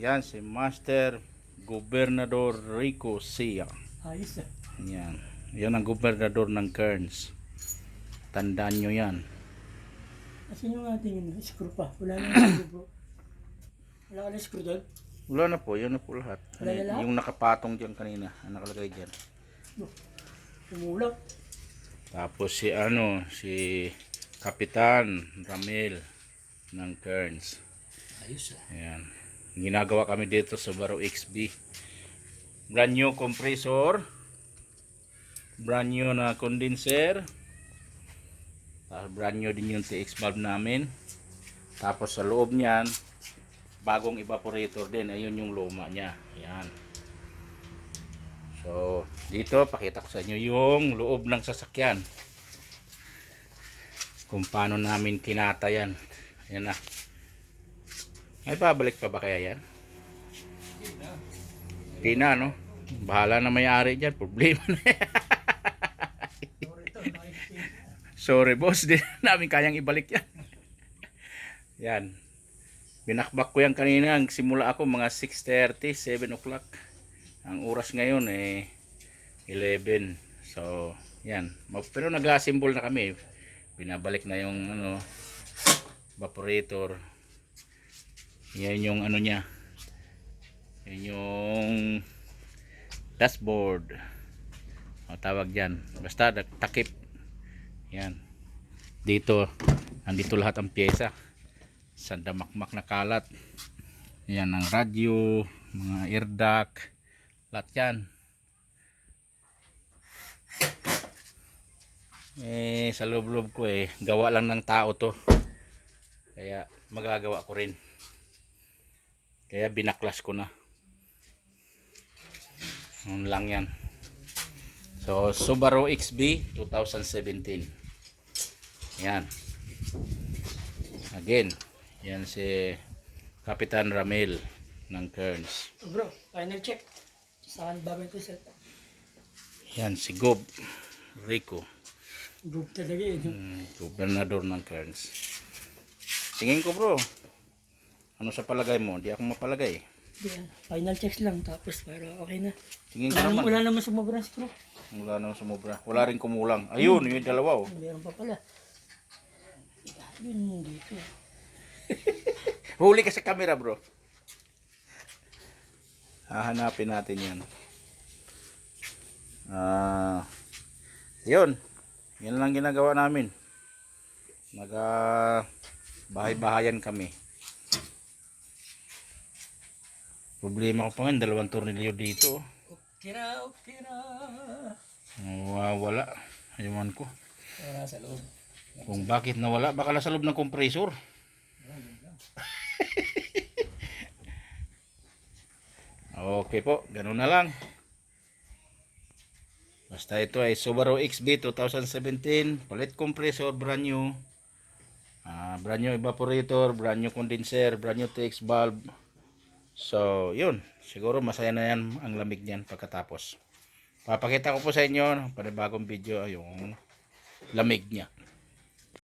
Yan si Master Gobernador Rico Sia. Ayos ah. Yan. Yan ang gobernador ng Kearns. Tandaan nyo yan. Asan yung ating screw pa? Wala na yung screw bro. Wala ka na screw doon? Wala na po. Yan na po lahat. Wala na lahat? Yung nakapatong dyan kanina. Ang nakalagay dyan. Umulak. Tapos si Kapitan Ramil ng Kearns. Ayos ah. Ayan. Ginagawa kami dito sa Subaru XB. Brand new compressor. Brand new na condenser. Brand new din yung TX valve namin. Tapos sa loob niyan, bagong evaporator din. Ayun yung luma niya. Ayan. So, dito pakita ko sa inyo yung loob ng sasakyan. Kung paano namin kinata yan. Ayan na. Ay, babalik pa ba kaya yan? Hindi na, no? Bahala na may-ari dyan. Problema na yan. Sorry, boss. Di namin kayang ibalik yan. Yan. Binakbak ko yan kanina. Simula ako mga 6:30, 7 o'clock. Ang oras ngayon 11. So, yan. Pero nag-assemble na kami. Binabalik na yung evaporator. Yan yung niya. Yan yung dashboard. O tawag diyan. Basta takip. Yan. Dito, andito lahat ang pyesa. Sandamakmak na kalat. Yan ang radyo, mga air duct, lahat yan. Sa loob-loob ko gawa lang ng tao to. Kaya magagawa ko rin. Kaya binaklas ko na. Yun lang yan. So, Subaru XB 2017. Yan. Again, yan si Kapitan Ramil ng Kearns. Bro, final check. Saan bagay ito set? Yan si Gob Rico. Group talaga eh. Gobernador ng Kearns. Tingin ko bro. Ano sa palagay mo? Di ako mapalagay. Yan. Final checks lang tapos para okay na. Tingin ko naman. Wala naman sumobra screw. Wala naman sumobra. Wala rin kumulang. Ayun, yung dalawa. Meron pa pala. Yun dito. Huli ka sa camera bro. Hahanapin natin yan. Yun. Yan lang ginagawa namin. Bahay-bahayan kami. Problema ko pa nga, 2 tornilyo dito. Okay na. Wala. Ayawan ko. Wala sa loob. Kung bakit nawala, baka nasa loob ng compressor. Okay po, ganun na lang. Basta ito ay Subaru XB 2017, palit compressor, brand new. Brand new evaporator, brand new condenser, brand new TX valve. So, yun. Siguro masaya na yan ang lamig niyan pagkatapos. Papakita ko po sa inyo panibagong video yung lamig niya.